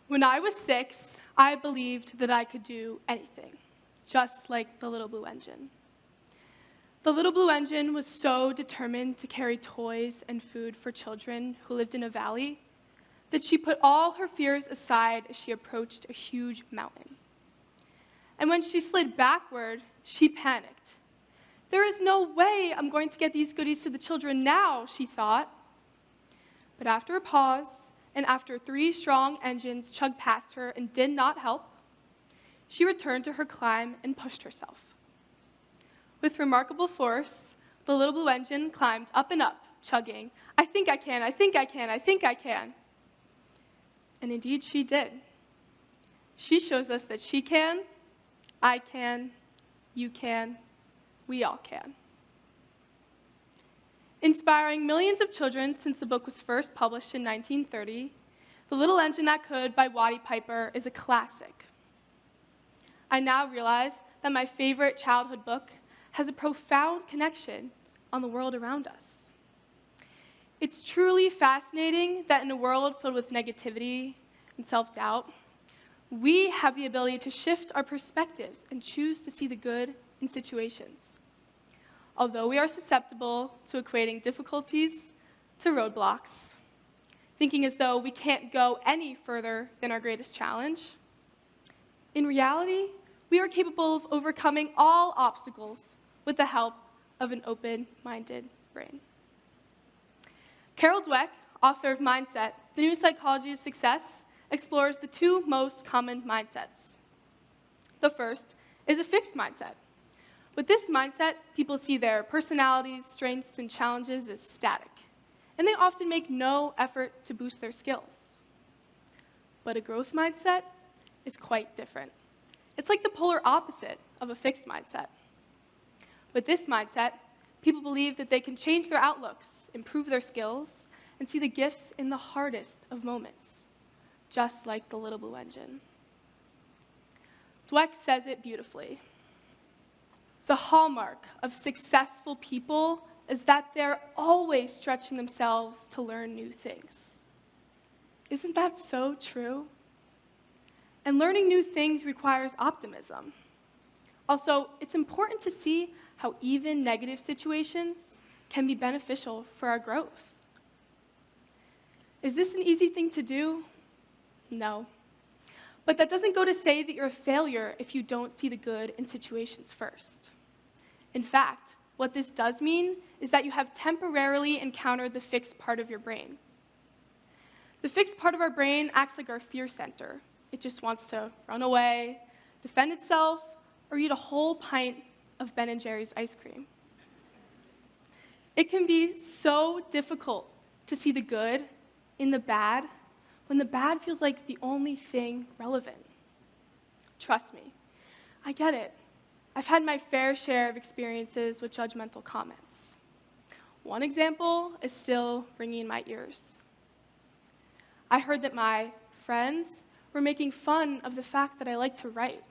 When I was 6, I believed that I could do anything, just like the Little Blue Engine. The Little Blue Engine was so determined to carry toys and food for children who lived in a valley that she put all her fears aside as she approached a huge mountain. And when she slid backward, she panicked. There is no way I'm going to get these goodies to the children now, she thought. But after a pause, and after 3 strong engines chugged past her and did not help, she returned to her climb and pushed herself. With remarkable force, the Little Blue Engine climbed up and up, chugging, "I think I can, I think I can, I think I can." And indeed she did. She shows us that she can, I can, you can, we all can. Inspiring millions of children since the book was first published in 1930, The Little Engine That Could by Watty Piper is a classic. I now realize that my favorite childhood book has a profound connection on the world around us. It's truly fascinating that in a world filled with negativity and self-doubt, we have the ability to shift our perspectives and choose to see the good in situations. Although we are susceptible to equating difficulties to roadblocks, thinking as though we can't go any further than our greatest challenge, in reality, we are capable of overcoming all obstacles with the help of an open-minded brain. Carol Dweck, author of Mindset, The New Psychology of Success, explores the 2 most common mindsets. The first is a fixed mindset. With this mindset, people see their personalities, strengths, and challenges as static, and they often make no effort to boost their skills. But a growth mindset is quite different. It's like the polar opposite of a fixed mindset. With this mindset, people believe that they can change their outlooks, improve their skills, and see the gifts in the hardest of moments, just like the Little Blue Engine. Dweck says it beautifully. The hallmark of successful people is that they're always stretching themselves to learn new things. Isn't that so true? And learning new things requires optimism. Also, it's important to see how even negative situations can be beneficial for our growth. Is this an easy thing to do? No. But that doesn't go to say that you're a failure if you don't see the good in situations first. In fact, what this does mean is that you have temporarily encountered the fixed part of your brain. The fixed part of our brain acts like our fear center. It just wants to run away, defend itself, or eat a whole pint of Ben & Jerry's ice cream. It can be so difficult to see the good in the bad when the bad feels like the only thing relevant. Trust me, I get it. I've had my fair share of experiences with judgmental comments. One example is still ringing in my ears. I heard that my friends were making fun of the fact that I like to write.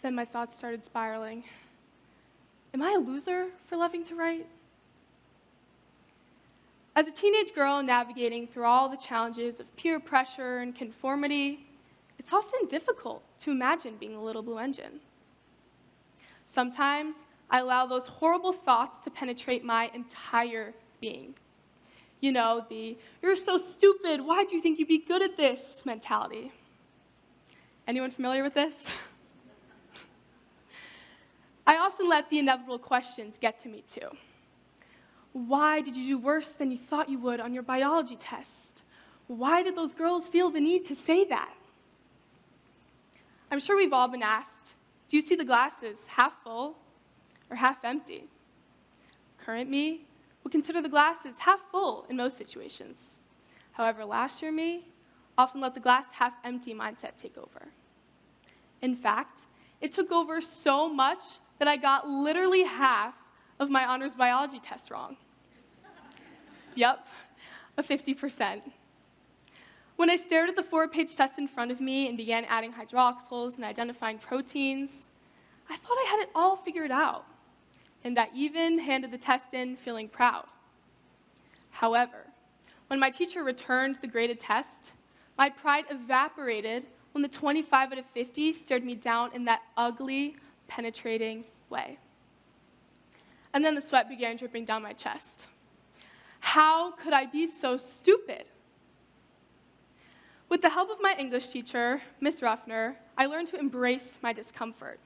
Then my thoughts started spiraling. Am I a loser for loving to write? As a teenage girl navigating through all the challenges of peer pressure and conformity, it's often difficult to imagine being a Little Blue Engine. Sometimes I allow those horrible thoughts to penetrate my entire being. You know, the "you're so stupid, why do you think you'd be good at this" mentality. Anyone familiar with this? I often let the inevitable questions get to me too. Why did you do worse than you thought you would on your biology test? Why did those girls feel the need to say that? I'm sure we've all been asked, do you see the glass as half full or half empty? Current me would consider the glass as half full in most situations. However, last year me often let the glass half empty mindset take over. In fact, it took over so much that I got literally half of my honors biology test wrong. Yep, a 50%. When I stared at the 4-page test in front of me and began adding hydroxyls and identifying proteins, I thought I had it all figured out, and I even handed the test in feeling proud. However, when my teacher returned the graded test, My pride evaporated when the 25 out of 50 stared me down in that ugly, penetrating way. And then the sweat began dripping down my chest. How could I be so stupid? With the help of my English teacher, Miss Ruffner, I learned to embrace my discomfort.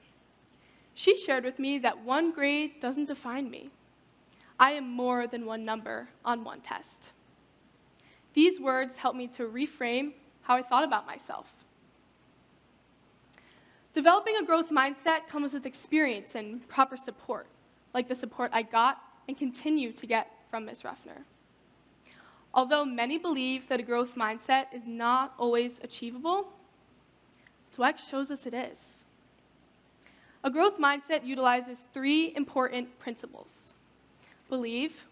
She shared with me that one grade doesn't define me. I am more than one number on one test. These words helped me to reframe how I thought about myself. Developing a growth mindset comes with experience and proper support, like the support I got and continue to get from Ms. Ruffner. Although many believe that a growth mindset is not always achievable, Dweck shows us it is. A growth mindset utilizes 3 important principles: believe,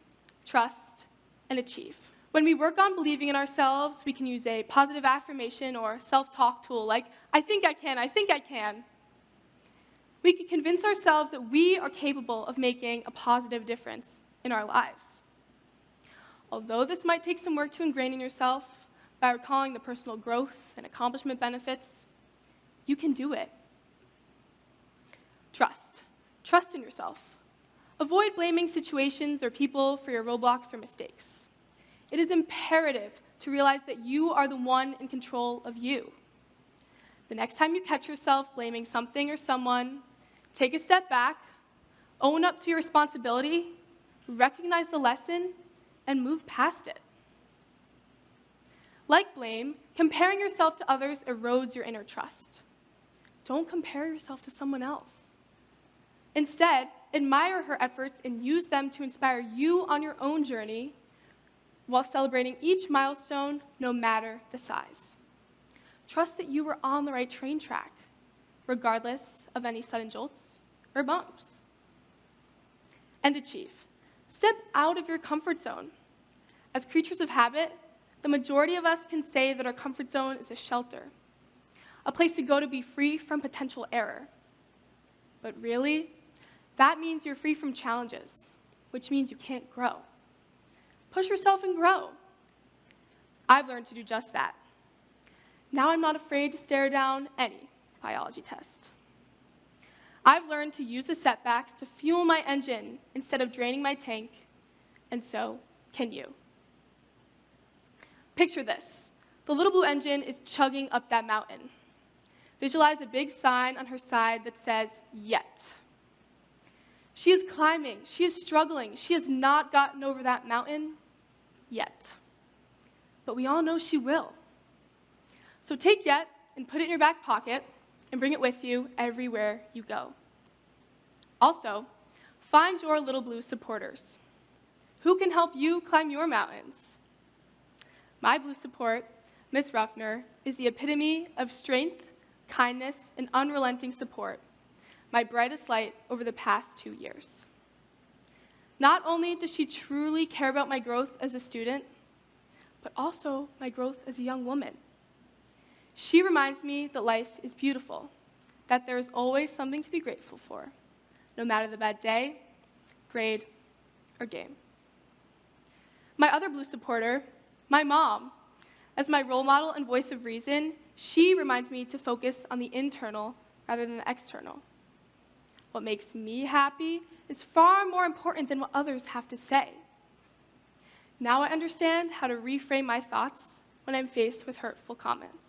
trust, and achieve. When we work on believing in ourselves, we can use a positive affirmation or self-talk tool like, I think I can, I think I can. We can convince ourselves that we are capable of making a positive difference in our lives. Although this might take some work to ingrain in yourself by recalling the personal growth and accomplishment benefits, you can do it. Trust. Trust in yourself. Avoid blaming situations or people for your roadblocks or mistakes. It is imperative to realize that you are the one in control of you. The next time you catch yourself blaming something or someone, take a step back, own up to your responsibility, recognize the lesson, and move past it. Like blame, comparing yourself to others erodes your inner trust. Don't compare yourself to someone else. Instead, admire her efforts and use them to inspire you on your own journey while celebrating each milestone, no matter the size. Trust that you were on the right train track, regardless of any sudden jolts or bumps. And achieve. Step out of your comfort zone. As creatures of habit, the majority of us can say that our comfort zone is a shelter, a place to go to be free from potential error. But really, that means you're free from challenges, which means you can't grow. Push yourself and grow. I've learned to do just that. Now I'm not afraid to stare down any biology test. I've learned to use the setbacks to fuel my engine instead of draining my tank, and so can you. Picture this. The little blue engine is chugging up that mountain. Visualize a big sign on her side that says, yet. She is climbing, she is struggling, she has not gotten over that mountain yet. But we all know she will. So take yet and put it in your back pocket and bring it with you everywhere you go. Also, find your little blue supporters. Who can help you climb your mountains? My blue support, Miss Ruffner, is the epitome of strength, kindness, and unrelenting support, my brightest light over the past 2 years. Not only does she truly care about my growth as a student, but also my growth as a young woman. She reminds me that life is beautiful, that there is always something to be grateful for, no matter the bad day, grade, or game. My other blue supporter, my mom. As my role model and voice of reason, she reminds me to focus on the internal rather than the external. What makes me happy is far more important than what others have to say. Now I understand how to reframe my thoughts when I'm faced with hurtful comments.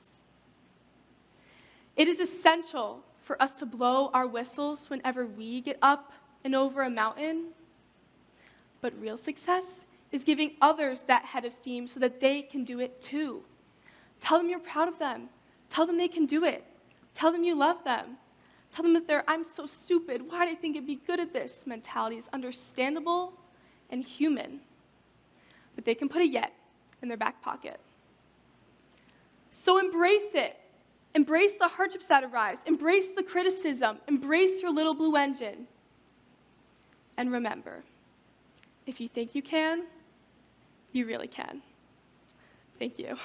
It is essential for us to blow our whistles whenever we get up and over a mountain, but real success is giving others that head of steam so that they can do it too. Tell them you're proud of them. Tell them they can do it. Tell them you love them. Tell them that their I'm so stupid, why did I think I'd be good at this mentality is understandable and human. But they can put a yet in their back pocket. So embrace it. Embrace the hardships that arise. Embrace the criticism. Embrace your little blue engine. And remember, if you think you can, you really can. Thank you.